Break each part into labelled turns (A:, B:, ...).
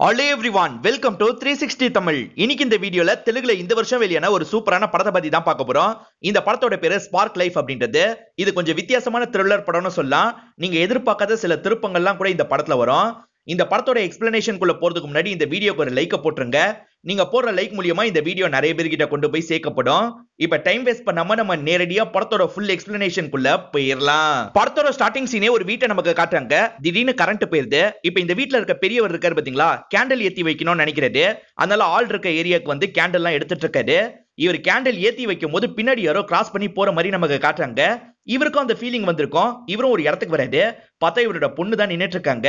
A: Hello everyone, welcome to 360 Tamil. இன்னைக்கு இந்த வீடியோல தெலுங்குல இந்த வருஷம் வெளியான ஒரு சூப்பரான படத்தை பத்தி தான் பார்க்க போறோம். இந்த படத்தோட பேரு ஸ்பார்க் லைஃப் அப்படின்றது. இது கொஞ்சம் வித்தியாசமான த்ரில்லர் படம்னு சொல்லலாம். நீங்க எதிர்பார்க்காத சில திருப்பங்கள்லாம் கூட இந்த படத்துல வரும். இந்த படத்தோட எக்ஸ்பிளனேஷன் குள்ள போறதுக்கு முன்னாடி இந்த வீடியோக்கு ஒரு லைக்க போட்டுருங்க. நீங்க போடுற லைக் மூலமா இந்த வீடியோ நிறைய பேர்கிட்ட கொண்டு போய் சேர்க்கப்படும். இப்ப டைம் வேஸ்ட் பண்ணாம நம்ம நேரடியா படத்தோட ஃபுல் எக்ஸ்பிளனேஷன் குள்ள போயிடலாம். படத்தோட ஸ்டார்டிங் சீனே ஒரு வீட்டை நமக்கு காட்டுறாங்க. திடீர்னு கரண்ட் போயிருது. இப்ப இந்த வீட்ல இருக்க பெரியவர் இருக்காரு பாத்தீங்களா, கேண்டில் ஏத்தி வைக்கணும்னு நினைக்கிறாரு. அதனால ஆள் இருக்க ஏரியாக்கு வந்து கேண்டில் எல்லாம் எடுத்துட்டு இருக்காரு. இவர் கேண்டில் ஏத்தி வைக்கும் போது பின்னாடி யாரோ கிராஸ் பண்ணி போற மாதிரி நமக்கு காட்டுறாங்க. இவருக்கும் அந்த ஃபீலிங் வந்திருக்கும். இவரும் ஒரு இடத்துக்கு வராது. பார்த்தா இவரோட பொண்ணு தான் நின்னுட்டு இருக்காங்க.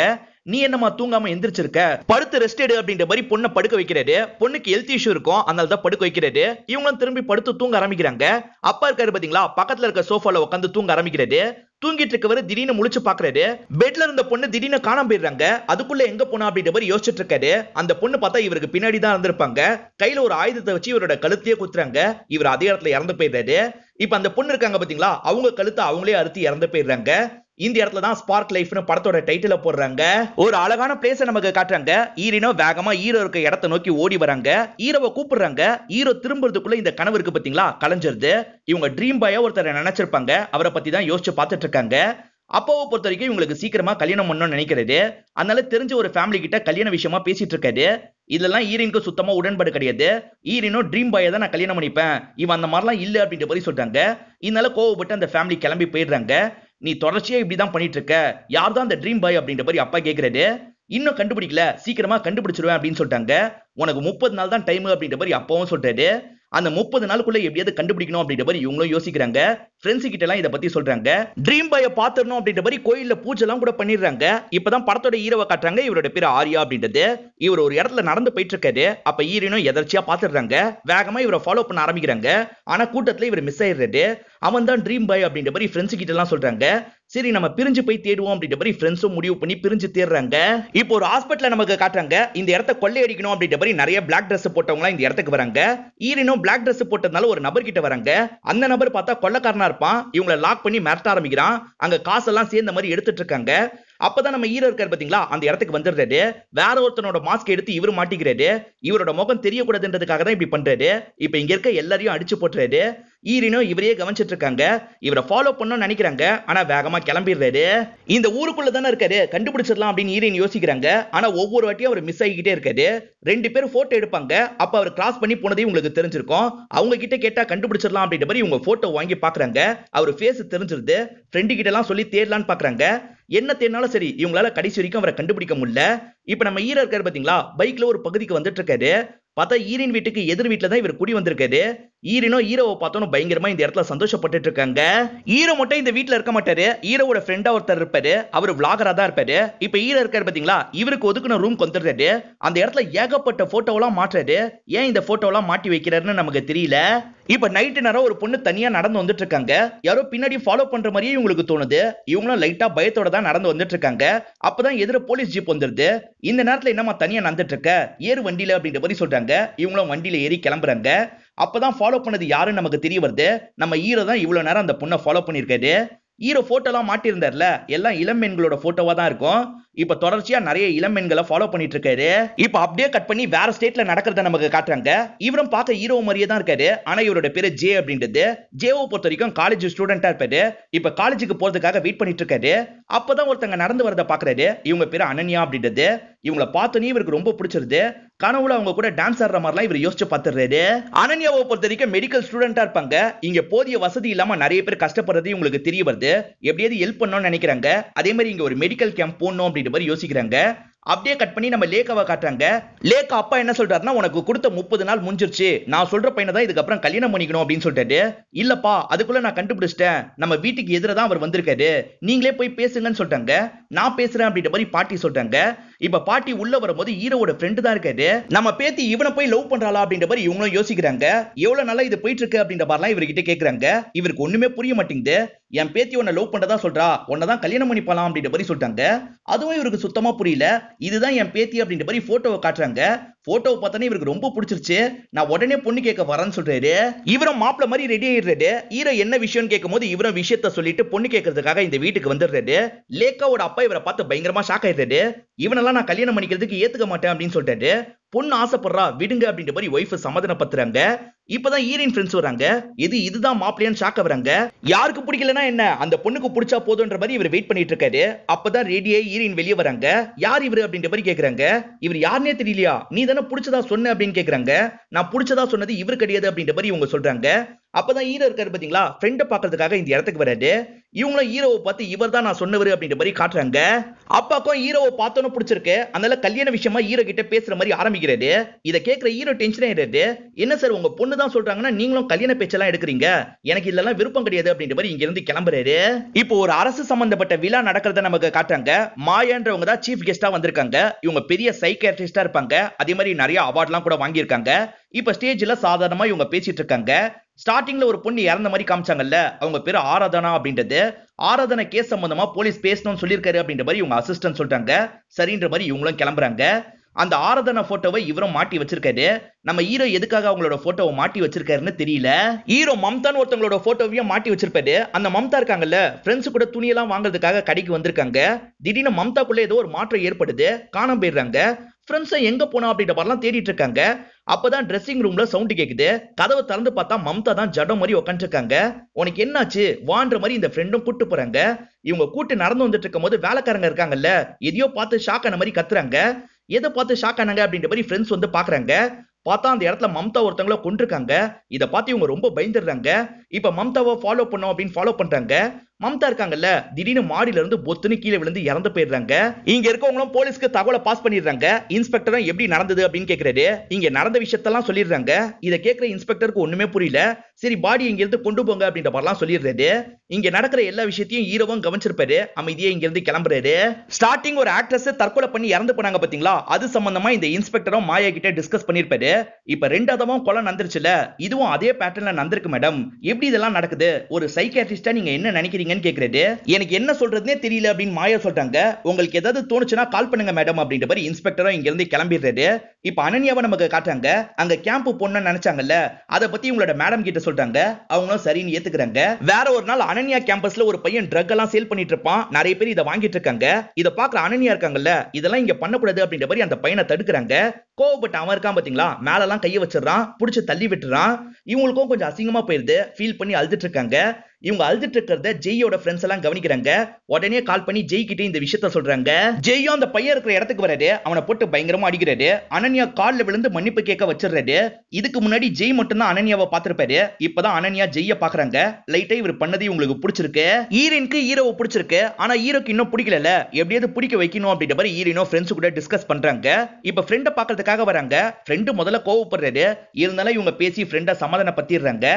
A: நீ என்னமா தூங்காம எந்திரிச்சிருக்க, படுத்து ரெஸ்ட் எடு அப்படின்ற மாதிரி பொண்ணை படுக்க வைக்கிறாரு. பொண்ணுக்கு ஹெல்த் இஷ்யூ இருக்கும், அதனால தான் படுக்க வைக்கிறாரு. இவங்களும் திரும்பி படுத்து தூங்க ஆரம்பிக்கிறாங்க. அப்பா இருக்காரு பாத்தீங்களா, பக்கத்துல இருக்க சோஃபால உட்காந்து தூங்க ஆரம்பிக்கிறாரு. தூங்கிட்டு இருக்கவரு திடீர்னு முழிச்சு பாக்குறாரு. பெட்ல இருந்த பொண்ணு திடீர்னு காணாம போயிடுறாங்க. அதுக்குள்ள எங்க போனா அப்படின்ற மாதிரி யோசிச்சுட்டு இருக்காரு. அந்த பொண்ணு பார்த்தா இவருக்கு பின்னாடி தான் இருந்திருப்பாங்க. கையில ஒரு ஆயுதத்தை வச்சு இவரோட கழுத்தையே குத்துறாங்க. இவர் அதே இடத்துல இறந்து போயிடுறாரு. இப்ப அந்த பொண்ணு இருக்காங்க பாத்தீங்களா, அவங்க கழுத்தை அவங்களே அறுத்து இறந்து போயிடுறாங்க. இந்த இடத்துல தான் ஸ்பார்க் லைஃப்னு படத்தோட டைட்டில போடுறாங்க. ஒரு அழகான பிளேஸ நமக்கு காட்டுறாங்க. ஈரினோ வேகமா ஹீரோ இருக்க இடத்தை நோக்கி ஓடி வராங்க. ஹீரோவை கூப்பிடுறாங்க. ஹீரோ திரும்புறதுக்குள்ள இந்த கனவு இருக்கு பாத்தீங்களா, கலைஞ்சிருது. இவங்க ட்ரீம் பாயா ஒருத்தரை நினைச்சிருப்பாங்க. அவரை பத்தி தான் யோசிச்சு பார்த்துட்டு இருக்காங்க. அப்பாவை பொறுத்த வரைக்கும் இவங்களுக்கு சீக்கிரமா கல்யாணம் பண்ணணும்னு நினைக்கிறது. அதனால தெரிஞ்ச ஒரு ஃபேமிலி கிட்ட கல்யாண விஷயமா பேசிட்டு இருக்காரு. இதெல்லாம் ஈரினுக்கு சுத்தமா உடன்பாடு கிடையாது. ஈரினோ ட்ரீம் பாயை தான் நான் கல்யாணம் பண்ணிப்பேன், இவன் அந்த மாதிரிலாம் இல்ல அப்படின்ற மாதிரி சொல்றாங்க. இதனால கோவப்பட்டு அந்த ஃபேமிலி கிளம்பி போயிடுறாங்க. நீ தொடர்ச்சியா இப்படிதான் பண்ணிட்டு இருக்க, யார் தான் அந்த ட்ரீம் பாய் அப்படின்ற மாதிரி அப்பா கேட்கிறாரு. இன்னும் கண்டுபிடிக்கல, சீக்கிரமா கண்டுபிடிச்சிருவேன் அப்படின்னு சொல்லிட்டாங்க. உனக்கு 30 நாள் தான் டைம் அப்படின்ற மாதிரி அப்பாவும் சொல்றாரு. அந்த 30 நாளுக்குள்ள எப்படியாவது கண்டுபிடிக்கணும் அப்படின்ற மாதிரி இவங்களும் யோசிக்கிறாங்க. ஃப்ரெண்ட்ஸ் கிட்ட எல்லாம் இதை பத்தி சொல்றாங்க. ட்ரீம் பாயை பாத்துறணும் அப்படின்ற மாதிரி கோயில்ல பூஜை எல்லாம் கூட பண்ணிடுறாங்க. இப்பதான் படத்தோட ஹீரோவை காட்டுறாங்க. இவரோட பேரு ஆர்யா அப்படின்றது. இவர் ஒரு இடத்துல நடந்து போயிட்டு இருக்காரு. அப்ப ஹீரோனும் எதர்ச்சியா பாத்துடுறாங்க. வேகமா இவரை ஃபாலோ பண்ண ஆரம்பிக்கிறாங்க. ஆனா கூட்டத்துல இவர் மிஸ் ஆயிடுறாரு. அவன் தான் ட்ரீம் பாய் அப்படின்ற மாதிரி ஃப்ரெண்ட்ஸ் கிட்ட எல்லாம் சொல்றாங்க. சரி நம்ம பிரிஞ்சு போய் தேடுவோம் அப்படின்ற மாதிரி ஃப்ரெண்ட்ஸும் முடிவு பண்ணி பிரிஞ்சு தேடுறாங்க. இப்போ ஒரு ஹாஸ்பிட்டல நமக்கு காட்டுறாங்க. இந்த இடத்த கொள்ளையடிக்கணும் அப்படின்ற மாதிரி நிறைய பிளாக் ட்ரெஸ் போட்டவங்க இந்த இடத்துக்கு வராங்க. ஈரினும் பிளாக் ட்ரெஸ் போட்டதுனால ஒரு நபர் கிட்ட வராங்க. அந்த நபர் பார்த்தா கொள்ளக்காரனா இருப்பான். இவங்களை லாக் பண்ணி மிரட்ட ஆரம்பிக்கிறான். அங்க காசெல்லாம் சேர்ந்த மாதிரி எடுத்துட்டு இருக்காங்க. அப்பதான் நம்ம ஹீரோ இருக்காரு பாத்தீங்களா, அந்த இடத்துக்கு வந்துடுறாரு. வேற ஒருத்தனோட மாஸ்க் எடுத்து இவரு மாட்டிக்கிறாரு. இவரோட முகம் தெரியக்கூடாதுன்றதுக்காக தான் இப்படி பண்றாரு. இப்ப இங்க இருக்க எல்லாரையும் அடிச்சு போட்டுறாரு. ஈரினோ இவரையே கவனிச்சிட்டு இருக்காங்க. இவரை ஃபாலோ பண்ணணும்னு நினைக்கிறாங்க. ஆனா வேகமா கிளம்பிடுறாரு. இந்த ஊருக்குள்ள தானே இருக்காரு, கண்டுபிடிச்சிடலாம் அப்படின்னு ஈரின் யோசிக்கிறாங்க. ஆனா ஒவ்வொரு வாட்டியும் அவர் மிஸ் ஆகிக்கிட்டே இருக்காரு. 2 பேரும் போட்டோ எடுப்பாங்க. அப்ப அவர் கிராஸ் பண்ணி போனதையும் உங்களுக்கு தெரிஞ்சிருக்கும். அவங்க கிட்ட கேட்டா கண்டுபிடிச்சிடலாம் அப்படின்ற மாதிரி இவங்க போட்டோ வாங்கி பாக்குறாங்க. அவர் ஃபேஸ் தெரிஞ்சிருது. ஃப்ரெண்டு கிட்ட எல்லாம் சொல்லி தேடலான்னு பாக்குறாங்க. என்ன தேடினாலும் சரி இவங்களால கடைசி வரைக்கும் அவரை கண்டுபிடிக்க முடியல. இப்ப நம்ம ஹீரோ இருக்காரு பாத்தீங்களா, பைக்ல ஒரு பகுதிக்கு வந்துட்டு இருக்காரு. பார்த்தா ஈரின் வீட்டுக்கு எதிர் வீட்டுல தான் இவர் குடி வந்திருக்காரு. ஈரினோ ஹீரோவை பார்த்தோன்னு பயங்கரமா இந்த இடத்துல சந்தோஷப்பட்டு இருக்காங்க. ஹீரோ மட்டும் இந்த வீட்டுல இருக்க மாட்டாரு. ஹீரோவோட ஃப்ரெண்டா ஒருத்தர் இருப்பாரு. அவர் விளாகரா தான் இருப்பாரு. இப்ப ஹீரோ இருக்காரு பாத்தீங்களா, இவருக்கு ஒதுக்குன ரூம் வந்துடுறாரு. அந்த இடத்துல ஏகப்பட்ட போட்டோவெல்லாம் மாட்டுறாரு. ஏன் இந்த போட்டோவெல்லாம் மாட்டி வைக்கிறாருன்னு நமக்கு தெரியல. இப்ப நைட்டு நேரம் ஒரு பொண்ணு தனியா நடந்து வந்துட்டு இருக்காங்க. யாரோ பின்னாடி ஃபாலோ பண்ற மாதிரியே இவங்களுக்கு தோணுது. இவங்களும் லைட்டா பயத்தோட தான் நடந்து வந்துட்டு இருக்காங்க. அப்பதான் எதிர போலீஸ் ஜீப் வந்துருது. இந்த நேரத்துல என்னமா தனியா நடந்துட்டு இருக்க, ஏறு வண்டியில அப்படின்ற மாதிரி சொல்றாங்க. இவங்களும் வண்டியில ஏறி கிளம்புறாங்க. அப்பதான் ஃபாலோ பண்ணது யாருன்னு நமக்கு தெரிய வருது. நம்ம ஹீரோ தான் இவ்வளவு நேரம் அந்த பொண்ணை ஃபாலோ பண்ணிருக்காரு. ஹீரோ போட்டோ எல்லாம் மாட்டிருந்தார்ல, எல்லாம் இளம்பெண்களோட போட்டோவா தான் இருக்கும். இப்ப தொடர்ச்சியா நிறைய இளம்பெண்களை ஃபாலோ பண்ணிட்டு இருக்காரு. இப்ப அப்படியே கட் பண்ணி வேற ஸ்டேட்ல நடக்கிறத நமக்கு காட்டுறாங்க. இவரும் பார்க்க ஹீரோ மாதிரியே தான் இருக்காரு. ஆனா இவரோட பேரு ஜே அப்படின்றது. ஜேவை பொறுத்த வரைக்கும் காலேஜ் ஸ்டூடெண்டா இருப்பாரு. இப்ப காலேஜுக்கு போறதுக்காக வெயிட் பண்ணிட்டு இருக்காரு. அப்பதான் ஒருத்தங்க நடந்து வரத பாக்குறாரு. இவங்க பேரு அனன்யா அப்படின்றது. இவங்களை பார்த்தோன்னே இவருக்கு ரொம்ப பிடிச்சிருது. கனவுல அவங்க கூட டான்ஸ் ஆடுற மாதிரிலாம் இவர் யோசிச்சு பார்த்துறாரு. அனன்யாவை பொறுத்த வரைக்கும் மெடிக்கல் ஸ்டூடெண்டா இருப்பாங்க. இங்க போதிய வசதி இல்லாம நிறைய பேர் கஷ்டப்படுறது உங்களுக்கு தெரிய வருது. எப்படியாவது ஹெல்ப் பண்ணணும்னு நினைக்கிறாங்க. அதே மாதிரி இங்க ஒரு மெடிக்கல் கேம்ப் போடணும் அப்படின்ற மாதிரி யோசிக்கிறாங்க. அப்படியே கட் பண்ணி நம்ம லேக்காவை காட்டுறாங்க. லேக்கா அப்பா என்ன சொல்றாருன்னா, உனக்கு கொடுத்த 30 நாள் முடிஞ்சிருச்சு, நான் சொல்ற பையனை தான் இதுக்கப்புறம் கல்யாணம் பண்ணிக்கணும் அப்படின்னு சொல்லிட்டாரு. இல்லப்பா அதுக்குள்ள நான் கண்டுபிடிச்சிட்டேன், நம்ம வீட்டுக்கு எதிர தான் அவர் வந்திருக்காரு, நீங்களே போய் பேசுங்கன்னு சொல்றாங்க. நான் பேசுறேன் அப்படின்ற மாதிரி பாட்டி சொல்றாங்க. இப்ப பாட்டி உள்ள வரும்போது ஹீரோவோட ஃப்ரெண்டு தான் இருக்காரு. நம்ம பேத்தி இவனை போய் லவ் பண்றாளா அப்படின்ற மாதிரி இவங்களும் யோசிக்கிறாங்க. எவ்வளவு நாளா இது போயிட்டு இருக்கு அப்படின்ற மாதிரிலாம் இவர்கிட்ட கேக்குறாங்க. இவருக்கு ஒண்ணுமே புரிய மாட்டேங்குது. என் பேத்தி உன்னை லவ் பண்றதா சொல்றா, உன்னதான் கல்யாணம் பண்ணி போலாம் அப்படின்ற மாதிரி சொல்றாங்க. அதுவும் இவருக்கு சுத்தமா புரியல. இதுதான் என் பேத்தி அப்படின்ற மாதிரி போட்டோவை காட்டுறாங்க. போட்டோவை பார்த்தனே இவருக்கு ரொம்ப பிடிச்சிருச்சு, நான் உடனே பொண்ணு கேட்க வரேன்னு சொல்றாரு. இவரும் மாப்பிள மாதிரி ரெடி ஆயிடுறாரு. ஹீரோ என்ன விஷயம்னு கேட்கும்போது இவரும் விஷயத்த சொல்லிட்டு பொண்ணு கேட்கறதுக்காக இந்த வீட்டுக்கு வந்துடுறாரு. லேக்காவோட அப்பா இவரை பார்த்து பயங்கரமா ஷாக் ஆயிடுறாரு. இவனெல்லாம் நான் கல்யாணம் பண்ணிக்கிறதுக்கு ஏத்துக்க மாட்டேன் அப்படின்னு சொல்லிட்டாரு. பொண்ணு ஆசைப்படுறா விடுங்க அப்படின்ற மாதிரி ஒய்ஃப் சமாதானப்படுத்துறாங்க. இப்பதான் ஹீரோயின் ஃப்ரெண்ட்ஸ் வராங்க. இதுதான் மாப்பிள்ளையான்னு ஷாக் ஆகுறாங்க. யாருக்கு பிடிக்கலனா என்ன, அந்த பொண்ணுக்கு பிடிச்சா போதுன்ற மாதிரி இவர் வெயிட் பண்ணிட்டு இருக்காரு. அப்பதான் ரெடியாய் ஹீரோயின் வெளியே வராங்க. யார் இவரு அப்படின்ற மாதிரி கேக்குறாங்க. இவர் யாருனே தெரியலையா, நீ தானே பிடிச்சதா சொன்ன அப்படின்னு கேக்குறாங்க. நான் பிடிச்சதா சொன்னது இவர் கிடையாது அப்படின்ற மாதிரி இவங்க சொல்றாங்க. அப்பதான் ஹீரோ இருக்காரு பாத்தீங்களா, ஃப்ரெண்ட பாக்குறதுக்காக இந்த இடத்துக்கு வராரு. இவங்களும் ஹீரோவை பார்த்து இவர் தான் நான் சொன்னவர் அப்படின்ற மாதிரி காட்டுறாங்க. அப்பாக்கும் ஹீரோவை பார்த்தோன்னு பிடிச்சிருக்கு. அதனால கல்யாண விஷயமா ஹீரோ கிட்ட பேசுற மாதிரி ஆரம்பிக்கிறாரு. இத கேக்குற ஹீரோ டென்ஷன் ஆயிடுறாரு. என்ன சார் உங்க பொண்ணு தான் சொல்றாங்கன்னா நீங்களும் கல்யாண பேச்செல்லாம் எடுக்கிறீங்க, எனக்கு இதெல்லாம் விருப்பம் கிடையாது அப்படின்ற மாதிரி இங்க இருந்து கிளம்புறாரு. இப்போ ஒரு அரசு சம்பந்தப்பட்ட விழா நடக்கிறத நமக்கு காட்டுறாங்க. மாயான்றவங்க தான் சீஃப் கெஸ்டா வந்திருக்காங்க. இவங்க பெரிய சைக்கியாட்ரிஸ்டா இருப்பாங்க. அதே மாதிரி நிறைய அவார்ட்லாம் கூட வாங்கியிருக்காங்க. இப்ப ஸ்டேஜ்ல சாதாரணமா இவங்க பேசிட்டு இருக்காங்க. ஸ்டார்டிங்ல ஒரு பொண்ணு இறந்த மாதிரி காமிச்சாங்கல்ல, அவங்க பேரு ஆராதனா அப்படின்றது. ஆராதனா கேஸ் சம்பந்தமா போலீஸ் பேசணும்னு சொல்லியிருக்காரு அப்படின்ற மாதிரி இவங்க அசிஸ்டன்ட் சொல்றாங்க. சரின்ற மாதிரி இவங்களும் கிளம்புறாங்க. அந்த ஆராதனா போட்டோவை இவரும் மாட்டி வச்சிருக்காரு. நம்ம ஹீரோ எதுக்காக அவங்களோட போட்டோவை மாட்டி வச்சிருக்காருன்னு தெரியல. ஹீரோ மம்தான் ஒருத்தவங்களோட போட்டோவையும் மாட்டி வச்சிருப்பாரு. அந்த மம்தா இருக்காங்கல்ல, ஃப்ரெண்ட்ஸ் கூட துணியெல்லாம் வாங்குறதுக்காக கடைக்கு வந்திருக்காங்க. திடீர்னு மம்தாக்குள்ள ஏதோ ஒரு மாற்றம் ஏற்படுது, காணாம போயிடுறாங்க. ஃப்ரெண்ட்ஸ் எங்க போனா அப்படின்ற மாதிரிலாம் தேடிட்டு இருக்காங்க. அப்பதான் ட்ரெஸ்ஸிங் ரூம்ல சவுண்ட் கேக்குது. கதவை திறந்து பார்த்தா மம்தா தான் ஜடம் மாதிரி உட்காந்துருக்காங்க. உனக்கு என்னாச்சு வான்ற மாதிரி இந்த ஃப்ரெண்டும் கூட்டு போறாங்க. இவங்க கூட்டு நடந்து வந்துட்டு இருக்கும் போது வேலைக்காரங்க இருக்காங்கல்ல, எதையோ பார்த்து ஷாக் ஆன மாதிரி கத்துறாங்க. எதை பார்த்து ஷாக் ஆனாங்க அப்படின்ற மாதிரி ஃப்ரெண்ட்ஸ் வந்து பாக்குறாங்க. பார்த்தா அந்த இடத்துல மம்தா ஒருத்தவங்கள கொண்டிருக்காங்க. இத பார்த்து இவங்க ரொம்ப பயந்துடுறாங்க. இப்ப மம்தாவை ஃபாலோ பண்ணோம் அப்படின்னு ஃபாலோ பண்றாங்க. மம்தா இருக்காங்கல்ல, திடீர்னு மாடியில இருந்து பொத்துன்னு கீழே விழுந்து இறந்து போயிடுறாங்க. இங்க இருக்கவங்களும் போலீஸ்க்கு தகவலை பாஸ் பண்ணிடுறாங்க. இன்ஸ்பெக்டரும் எப்படி நடந்தது அப்படின்னு கேக்குறாரு. இங்க நடந்த விஷயத்தெல்லாம் சொல்லிடுறாங்க. இத கேக்குற இன்ஸ்பெக்டருக்கு ஒண்ணுமே புரியல. சரி பாடி இங்க இருந்து கொண்டு போங்க அப்படின்ற மாதிரிலாம் சொல்லிடுறாரு. இங்க நடக்கிற எல்லா விஷயத்தையும் ஹீரோவும் கவனிச்சிருப்பாரு. அமைதியா இங்க இருந்து கிளம்புறாரு. ஸ்டார்டிங் ஒரு ஆக்ட்ரஸ் தற்கொலை பண்ணி இறந்து போனாங்க பாத்தீங்களா, அது சம்பந்தமா இந்த இன்ஸ்பெக்டரும் மாயா கிட்ட டிஸ்கஸ் பண்ணிருப்பாரு. இப்ப ரெண்டாவதும் கொலை நடந்துருச்சுல, இதுவும் அதே பேட்டர்ன்ல நடந்திருக்கு மேடம், எப்படி இதெல்லாம் நடக்குது, ஒரு சைக்கியாட்ரிஸ்டா நீங்க என்ன நினைக்கிறீங்கன்னு கேக்குறாரு. எனக்கு என்ன சொல்றதுனே தெரியல அப்படின்னு மாயா சொல்றாங்க. உங்களுக்கு ஏதாவது தோணுச்சுன்னா கால் பண்ணுங்க மேடம் அப்படின்ற மாதிரி இன்ஸ்பெக்டரும் இங்க இருந்து கிளம்பிடுறாரு. இப்ப அனன்யாவை நமக்கு காட்டுறாங்க. அங்க கேம்ப் பொண்ணு நினைச்சாங்கல்ல, அத பத்தி உங்களோட மேடம் கிட்ட சொல்றாங்க. அவங்களும் சரின்னு ஏத்துக்கிறாங்க. வேற ஒரு நாள் அனன்யா கேம்பஸ்ல ஒரு பையன் ட்ரக் எல்லாம் சேல் பண்ணிட்டு இருப்பான். நிறைய பேர் இதை வாங்கிட்டு இருக்காங்க. இத பாக்குற அனன்யா இருக்காங்கல்ல, இதெல்லாம் இங்க பண்ணக்கூடாது அப்படின்ற மாதிரி அந்த பையனை தடுக்கிறாங்க. கோவப்பட்டு அவன் இருக்கான் பாத்தீங்களா, மேல எல்லாம் கைய வச்சிடறான், புடிச்சு தள்ளி விட்டுறான். இவங்களுக்கும் கொஞ்சம் அசிங்கமா போயிருது. ஃபீல் பண்ணி அழுதுட்டு இருக்காங்க. இவங்க அழுதுட்டு இருக்கிறத ஜெய்யோட ஃப்ரெண்ட்ஸ் எல்லாம் கவனிக்கிறாங்க. உடனே கால் பண்ணி ஜெய் கிட்ட இந்த விஷயத்த சொல்றாங்க. ஜெய்யும் அந்த பையன் இருக்கிற இடத்துக்கு வராரு. அவனை போட்டு பயங்கரமா அடிக்கிறாரு. அனன்யா கால்ல விழுந்து மன்னிப்பு கேட்க வச்சிடுறாரு. இதுக்கு முன்னாடி ஜெய் மட்டும் தான் அனன்யாவை பார்த்திருப்பாரு. இப்பதான் அனன்யா ஜெய்ய பாக்குறாங்க. லைட்டா இவர் பண்ணது உங்களுக்கு பிடிச்சிருக்கு. ஹீரோயினுக்கு ஹீரோவை பிடிச்சிருக்கு. ஆனா ஹீரோக்கு இன்னும் பிடிக்கல. எப்படியாவது பிடிக்க வைக்கணும் அப்படின்ற மாதிரி ஹீரோயினோ ஃப்ரெண்ட்ஸ் கூட டிஸ்கஸ் பண்றாங்க. இப்ப ஃப்ரெண்ட பாக்குறதுக்காக வராங்க. ஃப்ரெண்டு முதல்ல கோவப்படுறாரு. இருந்தாலும் இவங்க பேசி ஃப்ரெண்ட சமாதானப்படுத்திடுறாங்க.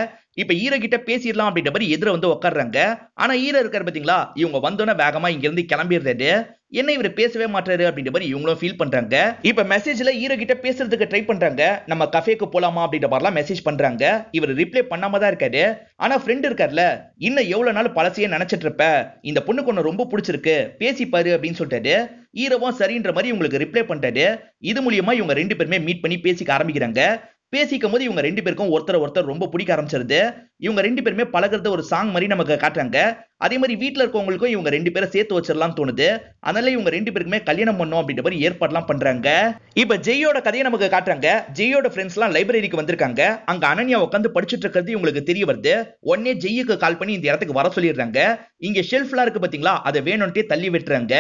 A: இப்ப ஹீரோ கிட்ட பேசிடலாம் அப்படின்ற மாதிரி எதிர வந்து உட்கார்றாங்க. ஆனா ஹீரோ இருக்காரு பாத்தீங்களா, இவங்க வந்தோன்னே வேகமா இங்க இருந்து கிளம்பிடுறாரு. என்ன இவர் பேசவே மாட்டாரு அப்படின்ற மாதிரி இவங்களும் ஃபீல் பண்றாங்க. இப்ப மெசேஜ்ல ஹீரோ கிட்ட பேசுறதுக்கு ட்ரை பண்றாங்க. நம்ம கஃபேக்கு போலாமா அப்படின்ற மாதிரிலாம் மெசேஜ் பண்றாங்க. இவர் ரிப்ளை பண்ணாம தான் இருக்காரு. ஆனா ஃப்ரெண்ட் இருக்கார்ல, இன்னும் எவ்வளவு நாள் பழசையே நினைச்சிட்டு இருப்ப, இந்த பொண்ணுக்கு ஒன்னு ரொம்ப பிடிச்சிருக்கு, பேசிப்பாரு அப்படின்னு சொல்லிட்டாரு. ஹீரோவும் சரின்ற மாதிரி இவங்களுக்கு ரிப்ளை பண்றாரு. இது மூலியமா இவங்க ரெண்டு பேருமே மீட் பண்ணி பேசிக்க ஆரம்பிக்கிறாங்க. பேசிக்கும் போது இவங்க ரெண்டு பேருக்கும் ஒருத்தர் ரொம்ப பிடிக்க ஆரம்பிச்சிருது. இவங்க ரெண்டு பேருமே பழகிறது ஒரு சாங் மாதிரி நமக்கு காட்டுறாங்க. அதே மாதிரி வீட்டுல இருக்கவங்களுக்கும் இவங்க ரெண்டு பேரை சேர்த்து வச்சிடலாம் தோணுது. அதனால இவங்க ரெண்டு பேருக்குமே கல்யாணம் பண்ணும் அப்படின்ற மாதிரி ஏற்பாடுலாம் பண்றாங்க. இப்ப ஜெய்யோட கதையை நமக்கு காட்டுறாங்க. ஜெய்யோட ஃப்ரெண்ட்ஸ் எல்லாம் லைப்ரரிக்கு வந்திருக்காங்க. அங்க அனன்யா உட்காந்து படிச்சுட்டு இருக்கிறது இவங்களுக்கு தெரிய வருது. உடனே ஜெய்யுக்கு கால் பண்ணி இந்த இடத்துக்கு வர சொல்லிடுறாங்க. இங்க ஷெல்ஃப்லாம் இருக்கு பாத்தீங்களா, அதை வேணும்ட்டே தள்ளி விட்டுறாங்க.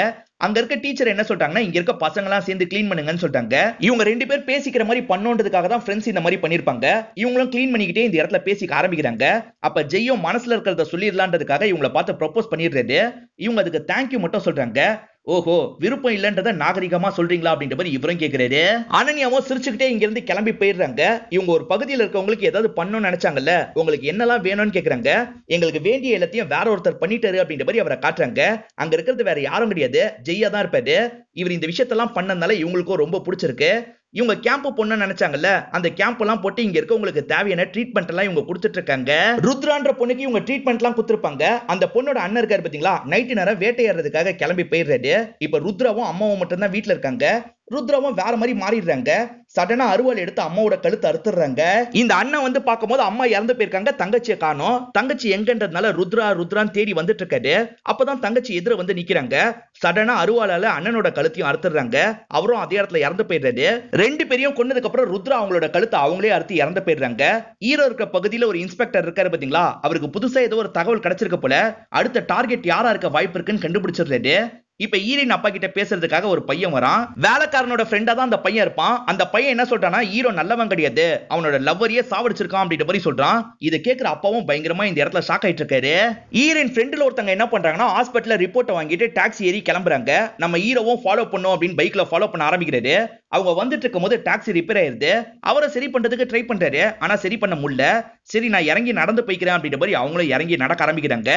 A: அங்க இருக்க டீச்சர் என்ன சொல்றாங்கன்னா, இங்க இருக்க பசங்க எல்லாம் சேர்ந்து கிளீன் பண்ணுங்கன்னு சொல்றாங்க. இவங்க ரெண்டு பேர் பேசிக்கிற மாதிரி பண்ணோன்றதுக்காக தான் ஃப்ரெண்ட்ஸ் இந்த மாதிரி பண்ணிருப்பாங்க. இவங்களும் கிளீன் பண்ணிக்கிட்டே இந்த இடத்துல பேசிக்க ஆரம்பிக்கிறாங்க. அப்ப ஜெய்யோ மனசுல இருக்கிறத சொல்லிடலான்றதுக்காக இவங்களை பார்த்து ப்ரொபோஸ் பண்ணிடுறாரு. இவங்க அதுக்கு தேங்க்யூ மட்டும் சொல்றாங்க. ஓஹோ, விருப்பம் இல்லன்றத நாகரிகமா சொல்றீங்களா அப்படின்ற மாதிரி இவரும் கேக்குறாரு. அனன்யாவும் சிரிச்சுக்கிட்டே இங்க இருந்து கிளம்பி போயிடுறாங்க. இவங்க ஒரு பகுதியில் இருக்கவங்களுக்கு ஏதாவது பண்ணணும்னு நினைச்சாங்கல்ல, உங்களுக்கு என்னெல்லாம் வேணும்னு கேக்குறாங்க. எங்களுக்கு வேண்டிய எல்லாத்தையும் வேற ஒருத்தர் பண்ணிட்டாரு அப்படின்ற மாதிரி அவரை காட்டுறாங்க. அங்க இருக்கிறது வேற யாரும் கிடையாது, ஜெய்யா தான் இருப்பாரு. இவர் இந்த விஷயத்தெல்லாம் பண்ணதுனால இவங்களுக்கும் ரொம்ப பிடிச்சிருக்கு. இவங்க கேம்ப் பொண்ணு நினைச்சாங்கல்ல, அந்த கேம்ப் எல்லாம் போட்டு இங்க இருக்கவங்களுக்கு தேவையான ட்ரீட்மெண்ட் எல்லாம் இவங்க கொடுத்துட்டு இருக்காங்க. ருத்ரான்ற பொண்ணுக்கு இவங்க ட்ரீட்மெண்ட் எல்லாம் கொடுத்திருப்பாங்க. அந்த பொண்ணோட அண்ணன் இருக்காரு பாத்தீங்களா, நைட்டு நேரம் வேட்டையாடுறதுக்காக கிளம்பி போயிடுறாரு. இப்ப ருத்ராவும் அம்மாவும் மட்டும் தான் வீட்டுல இருக்காங்க. ருத்ராவும் வேற மாதிரி மாறிடுறாங்க. சடனா அருவாள் எடுத்து அம்மாவோட கழுத்தை அறுத்துறாங்க. இந்த அண்ணன் வந்து பார்க்கும்போது அம்மா இறந்து போயிருக்காங்க, தங்கச்சியை காணோம். தங்கச்சி எங்கன்றதுனால ருத்ரான்னு தேடி வந்துட்டு இருக்காரு. அப்பதான் தங்கச்சி எதிர வந்து நிக்கிறாங்க. சடனா அருவாளால அண்ணனோட கழுத்தையும் அறுத்துறாங்க. அவரும் அதே இடத்துல இறந்து போயிடுறாரு. ரெண்டு பேரையும் கொன்னதுக்கு அப்புறம் ருத்ரா அவங்களோட கழுத்தை அவங்களே அறுத்து இறந்து போயிடுறாங்க. ஹீரோ இருக்க பகுதியில ஒரு இன்ஸ்பெக்டர் இருக்காரு பாத்தீங்களா, அவருக்கு புதுசா ஏதோ ஒரு தகவல் கிடைச்சிருக்க போல. அடுத்த டார்கெட் யாரா இருக்க வாய்ப்பு இருக்குன்னு கண்டுபிடிச்சிடுறாரு. இப்ப ஹீரோயின் அப்பா கிட்ட பேசுறதுக்காக ஒரு பையன் வரான். வேலைக்காரனோட ஃப்ரெண்டா தான் அந்த பையன் இருப்பான். அந்த பையன் என்ன சொல்றானா, ஹீரோ நல்லவன் கிடையாது, அவனோட லவ்வரியே சாவடிச்சிருக்கான் அப்படின்ற மாதிரி சொல்றான். இதை கேட்கிற அப்பாவும் பயங்கரமா இந்த இடத்துல ஷாக் ஆயிட்டு இருக்காரு. ஹீரோயின் ஃப்ரெண்ட்ல ஒருத்தங்க என்ன பண்றாங்கன்னா, ஹாஸ்பிட்டல்ல ரிப்போர்ட் வாங்கிட்டு டாக்ஸி ஏறி கிளம்புறாங்க. நம்ம ஹீரோவும் ஃபாலோ பண்ணும் அப்படின்னு பைக்ல ஃபாலோ பண்ண ஆரம்பிக்கிறாரு. அவங்க வந்துட்டு இருக்கும் போது டாக்ஸி ரிப்பேர் ஆயிருது. அவரை சரி பண்றதுக்கு ட்ரை பண்றாரு, ஆனா சரி பண்ண முடியல. சரி நான் இறங்கி நடந்து போய்க்கிறேன் அப்படின்ற மாதிரி அவங்களும் இறங்கி நடக்க ஆரம்பிக்கிறாங்க.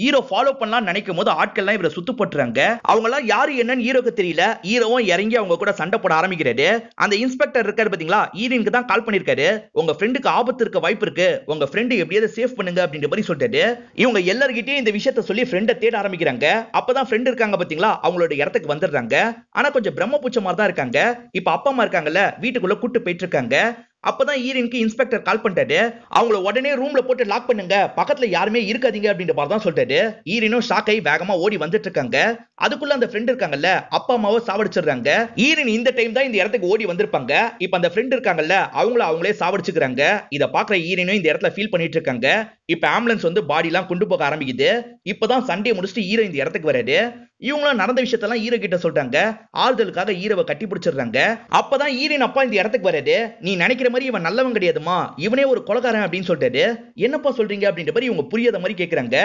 A: ஹீரோ ஃபாலோ பண்ணலாம் நினைக்கும் போது ஆட்கள்லாம் இவரை சுத்து போட்டுறாங்க. அவங்க எல்லாம் யாரு என்னன்னு ஹீரோக்கு தெரியல. ஹீரோவும் இறங்கி அவங்க கூட சண்டை போட ஆரம்பிக்கிறாரு. அந்த இன்ஸ்பெக்டர் இருக்காரு பாத்தீங்களா, ஹீரோயினுக்கு தான் கால் பண்ணிருக்காரு. உங்க ஃப்ரெண்டுக்கு ஆபத்து இருக்க வாய்ப்பு இருக்கு, உங்க ஃப்ரெண்டு எப்படியாவது சேஃப் பண்ணுங்க அப்படின்ற மாதிரி சொல்லிட்டாரு. இவங்க எல்லார்கிட்டயும் இந்த விஷயத்த சொல்லி ஃப்ரெண்டை தேட ஆரம்பிக்கிறாங்க. அப்பதான் ஃப்ரெண்ட் இருக்காங்க பாத்தீங்களா, அவங்களோட இடத்துக்கு வந்துடுறாங்க. ஆனா கொஞ்சம் பிரம்மபுச்ச மாதிரி தான் இருக்காங்க. இப்ப அப்பா அம்மா இருக்காங்கல்ல, வீட்டுக்குள்ள கூட்டு போயிட்டு இருக்காங்க. அப்பதான் ஹீரோயினுக்கு இன்ஸ்பெக்டர் கால் பண்ணிட்டாரு. அவங்கள உடனே ரூம்ல போட்டு லாக் பண்ணுங்க, பக்கத்துல யாருமே இருக்காதீங்க அப்படின்ற மாதிரி தான் சொல்லிட்டாரு. ஹீரோயினும் ஷாக் ஆகி வேகமா ஓடி வந்துட்டு இருக்காங்க. அதுக்குள்ள அந்த ஃப்ரெண்ட் இருக்காங்கல்ல, அப்பா அம்மாவை சாவடிச்சிடுறாங்க. ஹீரோயின் இந்த டைம் தான் இந்த இடத்துக்கு ஓடி வந்திருப்பாங்க. இப்ப அந்த ஃப்ரெண்ட் இருக்காங்கல்ல, அவங்களே சாவடிச்சுக்கிறாங்க. இத பாக்குற ஹீரோயினும் இந்த இடத்துல ஃபீல் பண்ணிட்டு இருக்காங்க. இப்ப ஆம்புலன்ஸ் வந்து பாடி எல்லாம் கொண்டு போக ஆரம்பிக்குது. இப்பதான் சண்டே முடிச்சுட்டு ஹீரோ இந்த இடத்துக்கு வராரு. இவங்களும் நடந்த விஷயத்தெல்லாம் ஹீரோ கிட்ட சொல்றாங்க. ஆறுதலுக்காக ஹீரோவை கட்டி பிடிச்சிடுறாங்க. அப்பதான் ஹீரோயின் அப்பா இந்த இடத்துக்கு வராரு. நீ நினைக்கிற மாதிரி இவன் நல்லவன் கிடையாதுமா, இவனே ஒரு கொலைகாரன் அப்படின்னு சொல்லிட்டாரு. என்னப்பா சொல்றீங்க அப்படின்ற மாதிரி இவங்க புரியாத மாதிரி கேக்குறாங்க.